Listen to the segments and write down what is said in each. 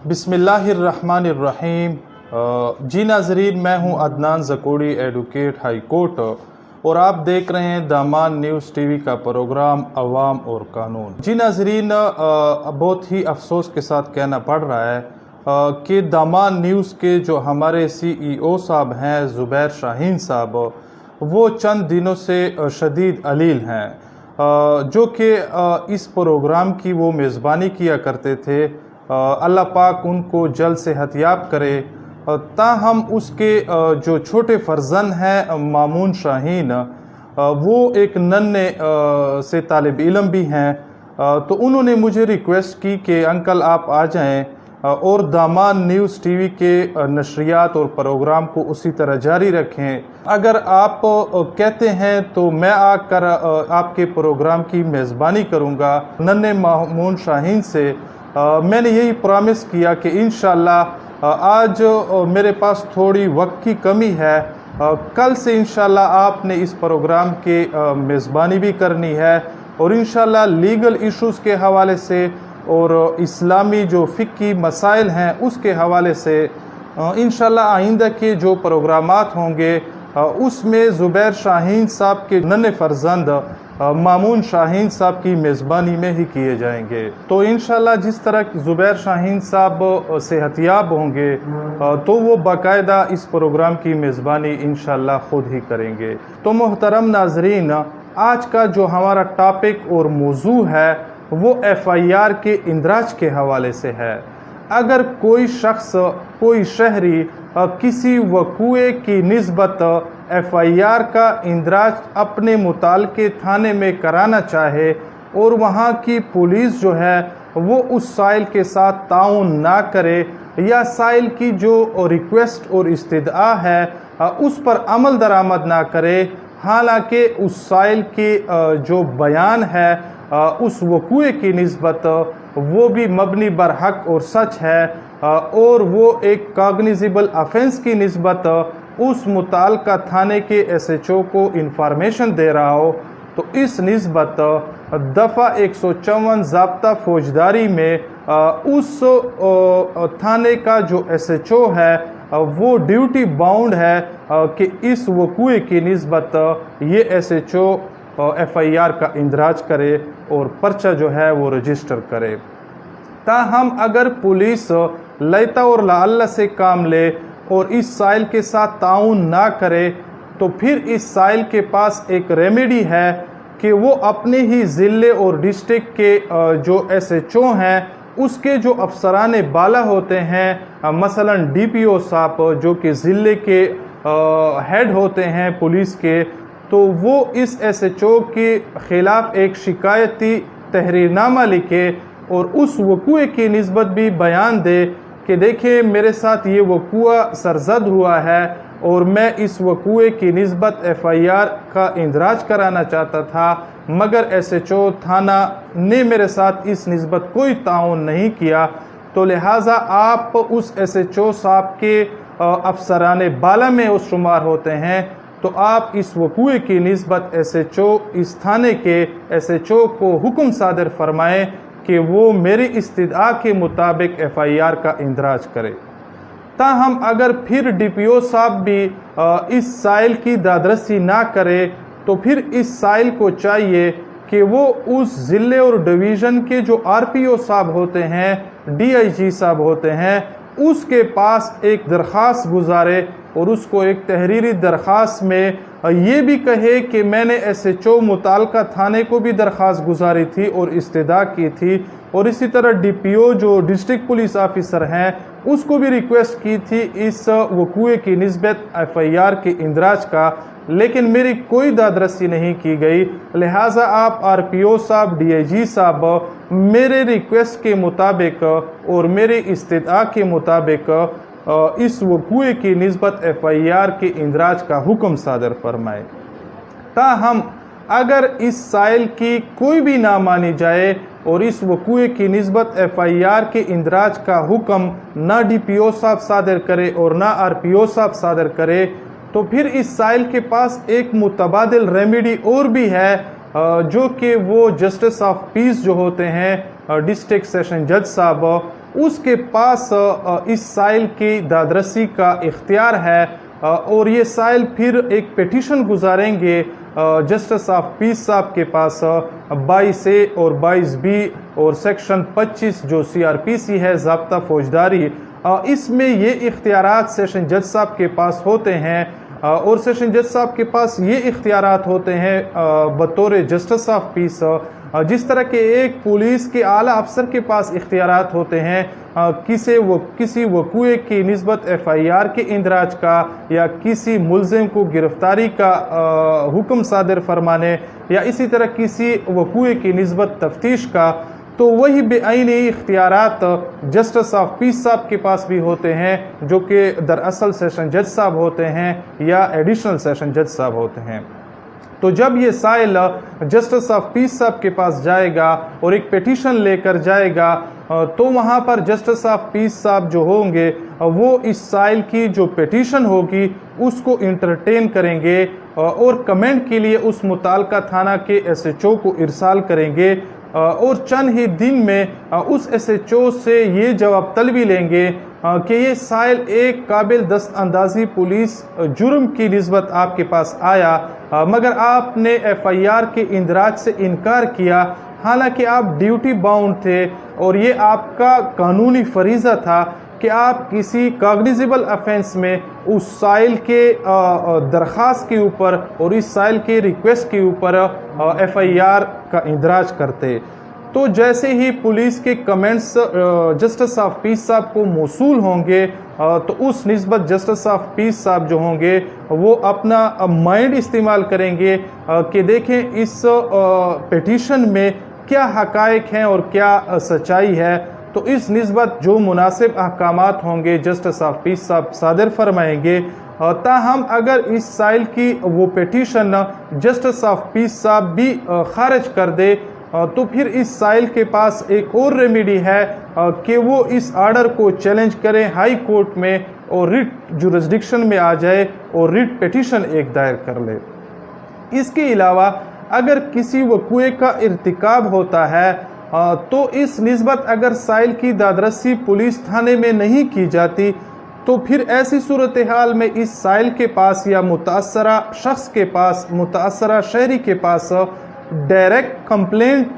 बिस्मिल्लाहिर्रहमानिर्रहीम। जी नाजरीन, मैं हूं अदनान ज़कोड़ी, एडवोकेट हाई कोर्ट, और आप देख रहे हैं दामान न्यूज़ टीवी का प्रोग्राम अवाम और कानून। जी नाजरीन, बहुत ही अफसोस के साथ कहना पड़ रहा है कि दामान न्यूज़ के जो हमारे CEO साहब हैं ज़ुबैर शाहीन साहब, वो चंद दिनों से शदीद अलील हैं। जो कि इस प्रोग्राम की वो मेज़बानी किया करते थे। अल्लाह पाक उनको जल्द से हतियाब करे। ताहम उसके जो छोटे फर्जन हैं मामून शाहीन, वो एक नन्हे से तालिब इल्म भी हैं। तो उन्होंने मुझे रिक्वेस्ट की कि अंकल आप आ जाएं और दामान न्यूज़ टीवी के नशरियात और प्रोग्राम को उसी तरह जारी रखें। अगर आप कहते हैं तो मैं आकर आपके प्रोग्राम की मेज़बानी करूंगा। नन्हे मामून शाहीन से मैंने यही प्रॉमिस किया कि इंशाल्लाह आज मेरे पास थोड़ी वक्त की कमी है, कल से इंशाल्लाह आपने इस प्रोग्राम के मेज़बानी भी करनी है, और इंशाल्लाह लीगल इश्यूज़ के हवाले से और इस्लामी जो फ़िक़्ही मसाइल हैं उसके हवाले से इंशाल्लाह आइंदा के जो प्रोग्रामात होंगे उसमें ज़ुबैर शाहीन साहब के नन्हे फर्जंद मामून शाहीन साहब की मेज़बानी में ही किए जाएंगे। तो इंशाल्लाह जिस तरह ज़ुबैर शाहीन साहब सेहतियाब होंगे तो वो बाकायदा इस प्रोग्राम की मेज़बानी इंशाल्लाह ख़ुद ही करेंगे। तो मोहतरम नाजरीन, आज का जो हमारा टॉपिक और मौजू है वो FIR के इंदराज के हवाले से है। अगर कोई शख्स, कोई शहरी किसी वक़ूए की निस्बत FIR का इंदराज अपने मुताल्लिक़े थाने में कराना चाहे और वहाँ की पुलिस जो है वो उस साइल के साथ ताउन ना करे या साइल की जो रिक्वेस्ट और इस्तिदआ है उस पर अमल दरामद ना करे, हालांकि उस साइल के जो बयान है उस वक़ूए की निस्बत वो भी मबनी बर हक और सच है, और वो एक कॉग्निजेबल ऑफेंस की निस्बत उस मुताल्लिक़ा थाने के SHO को इंफॉर्मेशन दे रहा हो, तो इस निस्बत दफ़ा 154 ज़ाब्ता फौजदारी में उस थाने का जो SHO है वो ड्यूटी बाउंड है कि इस वक़ूए की निस्बत ये SHO FIR का इंदराज करे और पर्चा जो है वो रजिस्टर करे। ताहम अगर पुलिस लैता और लाअल्लाह से काम ले और इस साइल के साथ ताउन ना करे, तो फिर इस साइल के पास एक रेमेडी है कि वो अपने ही ज़िले और डिस्ट्रिक्ट के जो SHO हैं उसके जो अफसरान बाला होते हैं, मसलन DPO साहब जो कि ज़िले के हेड होते हैं पुलिस के, तो वो इस SHO के ख़िलाफ़ एक शिकायती तहरीरनामा लिखे और उस वक़ूए की निस्बत भी बयान दे कि देखिए मेरे साथ ये वक़ूआ सरज़द हुआ है और मैं इस वक़ूए की निस्बत FIR का इंदराज कराना चाहता था, मगर SHO थाना ने मेरे साथ इस निस्बत कोई ताउन नहीं किया, तो लिहाजा आप उस SHO साहब के अफसरान बाला में उस शुमार होते हैं, तो आप इस वक़ूए की निस्बत SHO इस थाने के SHO को हुक्म सादर फरमाएं कि वो मेरी इस्तिदआ के मुताबिक FIR का इंदराज करे। ताहम अगर फिर DPO साहब भी इस साइल की दादरसी ना करे, तो फिर इस साइल को चाहिए कि वो उस ज़िले और डिवीज़न के जो RPO साहब होते हैं, DIG साहब होते हैं, उसके पास एक दरख्वास्त गुजारे और उसको एक तहरीरी दरख्वास्त में ये भी कहे कि मैंने SHO मुताल्लिक़ा थाने को भी दरख्वास्त गुजारी थी और इस्तदा की थी, और इसी तरह DPO जो डिस्ट्रिक्ट पुलिस ऑफिसर हैं उसको भी रिक्वेस्ट की थी इस वक़ूए की निस्बत FIR के इंदराज का, लेकिन मेरी कोई दादरसी नहीं की गई। लिहाजा आप RPO साहब, DIG साहब मेरे रिक्वेस्ट के मुताबिक और मेरे इस्तदा के मुताबिक इस वक़ूए की निस्बत FIR के इंदराज का हुक्म सादर फरमाए। ताहम अगर इस साइल की कोई भी ना मानी जाए और इस वक़ूए की निस्बत FIR के इंदराज का हुक्म ना DPO साहब सादर करे और ना RPO साहब सादर करे, तो फिर इस साइल के पास एक मुतबादिल रेमेडी और भी है, जो कि वो जस्टिस ऑफ पीस जो होते हैं डिस्ट्रिक्ट सेशन जज साहब, उसके पास इस साइल की दादरसी का इख्तियार है और ये साइल फिर एक पिटीशन गुजारेंगे जस्टिस ऑफ पीस साहब के पास 22A और 22B और सेक्शन 25 जो CRPC है ज़ाब्ता फौजदारी, इसमें ये इख्तियारात सेशन जज साहब के पास होते हैं और सेशन जज साहब के पास ये इख्तियारात होते हैं बतौर जस्टिस ऑफ पीस, जिस तरह के एक पुलिस के आला अफसर के पास इख्तियारात होते हैं किसी वक़ूए की निस्बत FIR के इंदराज का या किसी मुल्ज़िम को गिरफ्तारी का हुक्म सादर फरमाने या इसी तरह किसी वक़ूए की निस्बत तफ्तीश का, तो वही बेआईनी इख्तियारात जस्टिस ऑफ पीस साहब के पास भी होते हैं जो कि दरअसल सेशन जज साहब होते हैं या एडिशनल सेशन जज साहब होते हैं। तो जब ये साइल जस्टिस ऑफ पीस साहब के पास जाएगा और एक पिटीशन लेकर जाएगा तो वहाँ पर जस्टिस ऑफ पीस साहब जो होंगे वो इस साइल की जो पिटीशन होगी उसको इंटरटेन करेंगे और कमेंट के लिए उस मुताल्लिका थाना के SHO को इरसाल करेंगे और चंद ही दिन में उस SHO से ये जवाब तलबी लेंगे कि ये साइल एक काबिल दस्त अंदाजी पुलिस जुर्म की निस्बत आपके पास आया मगर आपने FIR के इंदराज से इनकार किया, हालांकि आप ड्यूटी बाउंड थे और ये आपका कानूनी फरीज़ा था कि आप किसी कॉग्निजेबल ऑफेंस में उस साइल के दरख्वास्त के ऊपर और इस साइल के रिक्वेस्ट के ऊपर FIR का इंदराज करते। तो जैसे ही पुलिस के कमेंट्स जस्टिस ऑफ पीस साहब को मौसूल होंगे तो उस निस्बत जस्टिस ऑफ पीस साहब जो होंगे वो अपना माइंड इस्तेमाल करेंगे कि देखें इस पिटीशन में क्या हकायक हैं और क्या सच्चाई है, तो इस निस्बत जो मुनासिब अहकामात होंगे जस्टिस ऑफ पीस साहब सादर फरमाएंगे। ताहम अगर इस साइल की वो पिटीशन जस्टिस ऑफ पीस साहब भी खारिज कर दे तो फिर इस साइल के पास एक और रेमेडी है कि वो इस आर्डर को चैलेंज करें हाई कोर्ट में और रिट जुरिस्डिक्शन में आ जाए और रिट पिटीशन एक दायर कर ले। इसके अलावा अगर किसी वक़ूए का इर्तिकाब होता है तो इस निस्बत अगर साइल की दादरसी पुलिस थाने में नहीं की जाती तो फिर ऐसी सूरत हाल में इस साइल के पास या मुतासरा शख्स के पास, मुतासरा शहरी के पास डायरेक्ट कंप्लेंट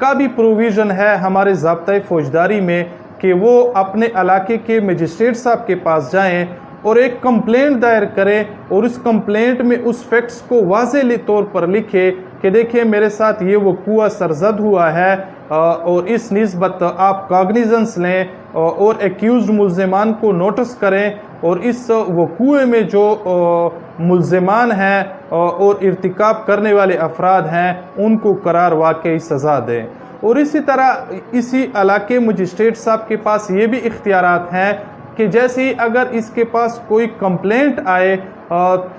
का भी प्रोविज़न है हमारे ज़ाब्ता फौजदारी में कि वो अपने इलाके के मजिस्ट्रेट साहब के पास जाएं और एक कंप्लेंट दायर करें और उस कंप्लेंट में उस फैक्ट्स को वाज़ेह तौर पर लिखे कि देखिए मेरे साथ ये वक़ूआ सरज़द हुआ है और इस निस्बत आप कॉग्निजेंस लें और एक्यूज़्ड मुल्ज़िमान को नोटिस करें और इस वक़ूए में जो मुल्ज़िमान हैं और इर्तिकाब करने वाले अफराद हैं उनको करार वाक़ई सज़ा दें। और इसी तरह इसी इलाके मजिस्ट्रेट साहब के पास ये भी इख्तियारात हैं कि जैसे ही अगर इसके पास कोई कंप्लेंट आए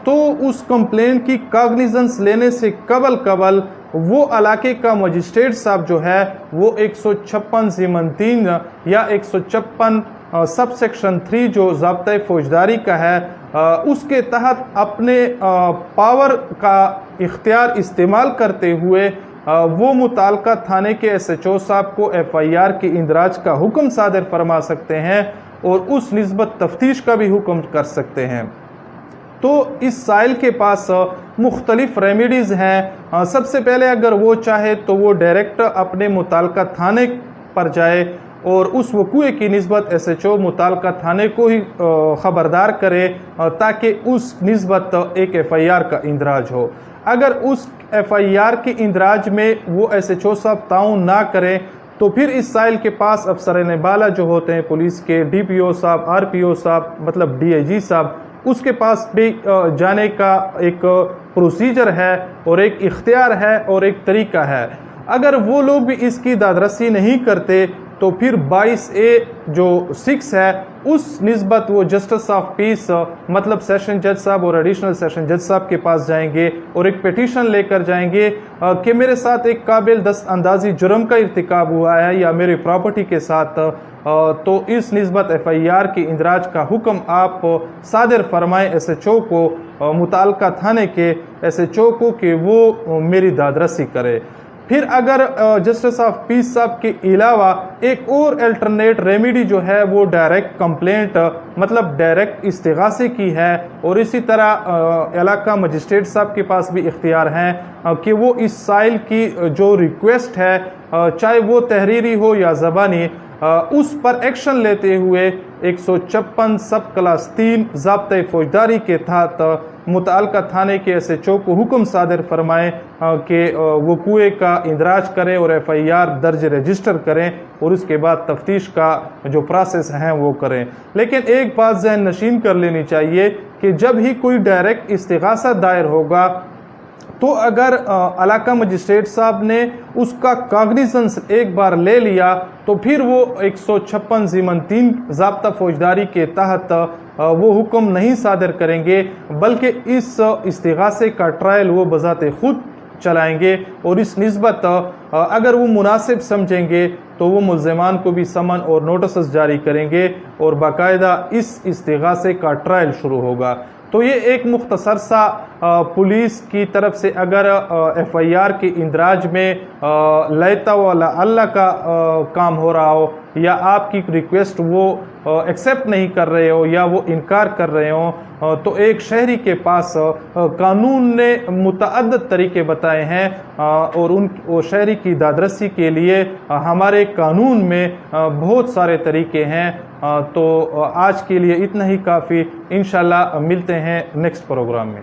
तो उस कंप्लेंट की कॉग्निजेंस लेने से कबल वो इलाके का मजिस्ट्रेट साहब जो है वो 156 ज़ीमन 3 या 156 सब सेक्शन 3 जो ज़ाब्ता फौजदारी का है उसके तहत अपने पावर का इख्तियार इस्तेमाल करते हुए वो मुताल्लिका थाने के SHO साहब को FIR के इंदराज का हुक्म सादर फरमा सकते हैं और उस निस्बत तफ्तीश का भी हुक्म कर सकते हैं। तो इस साइल के पास मुख्तलिफ रेमेडीज़ हैं। सबसे पहले अगर वो चाहे तो वो डायरेक्ट अपने मुताल्लिका थाने पर जाए और उस वक़ूए की निस्बत SHO मुताल्लिका थाने को ही ख़बरदार करे ताकि उस निस्बत एक FIR का इंदराज हो। अगर उस FIR के इंदराज में वो SHO साहब ताउन ना करें तो फिर इस साइल के पास अफसरान बाला जो होते हैं पुलिस के DPO साहब, RPO साहब मतलब DIG साहब, उसके पास भी जाने का एक प्रोसीजर है और एक इख्तियार है और एक तरीका है। अगर वो लोग भी इसकी दादरसी नहीं करते तो फिर 22A जो 6 है उस निस्बत वो जस्टिस ऑफ पीस मतलब सेशन जज साहब और एडिशनल सेशन जज साहब के पास जाएंगे और एक पिटीशन लेकर जाएंगे कि मेरे साथ एक काबिल दस्त अंदाजी जुर्म का इर्तिकाब हुआ है या मेरी प्रॉपर्टी के साथ, तो इस निस्बत FIR के इंदराज का हुक्म आप सादर फरमाएं SHO को, मुताल्लिका थाने के SHO को कि वो मेरी दादरसी करे। پھر اگر جسٹس آف پیس صاحب کے علاوہ ایک اور الٹرنیٹ ریمیڈی جو ہے وہ ڈائریکٹ کمپلینٹ مطلب ڈائریکٹ استغاثے کی ہے، اور اسی طرح علاقہ مجسٹریٹ صاحب کے پاس بھی اختیار ہیں کہ وہ اس سائل کی جو ریکویسٹ ہے چاہے وہ تحریری ہو یا زبانی، اس پر ایکشن لیتے ہوئے 156 سب کلاس 3 ضابطۂ فوجداری کے تحت متعلقہ تھانے کے ایس ایچ او کو حکم صادر فرمائیں کہ وہ کنویں کا اندراج کریں اور ایف آئی آر درج رجسٹر کریں، اور اس کے بعد تفتیش کا جو پروسیس ہیں وہ کریں۔ لیکن ایک بات ذہن نشین کر لینی چاہیے کہ جب ہی کوئی ڈائریکٹ استغاثہ دائر ہوگا تو اگر علاقہ مجسٹریٹ صاحب نے اس کا کاگنیزنس ایک بار لے لیا تو پھر وہ 156 ضمن 3 ضابطہ فوجداری کے تحت وہ حکم نہیں صادر کریں گے، بلکہ اس استغاثے کا ٹرائل وہ بذات خود چلائیں گے، اور اس نسبت اگر وہ مناسب سمجھیں گے تو وہ ملزمان کو بھی سمن اور نوٹسز جاری کریں گے، اور باقاعدہ اس استغاثے کا ٹرائل شروع ہوگا۔ تو یہ ایک مختصر سا پولیس کی طرف سے اگر ایف آئی آر کے اندراج میں لیتا والا اللہ کا کام ہو رہا ہو، یا آپ کی ریکویسٹ وہ ایکسیپٹ نہیں کر رہے ہو یا وہ انکار کر رہے ہوں، تو ایک شہری کے پاس قانون نے متعدد طریقے بتائے ہیں، اور ان شہری کی دادرسی کے لیے ہمارے قانون میں بہت سارے طریقے ہیں۔ تو آج کے لیے اتنا ہی کافی، انشاءاللہ ملتے ہیں نیکسٹ پروگرام میں۔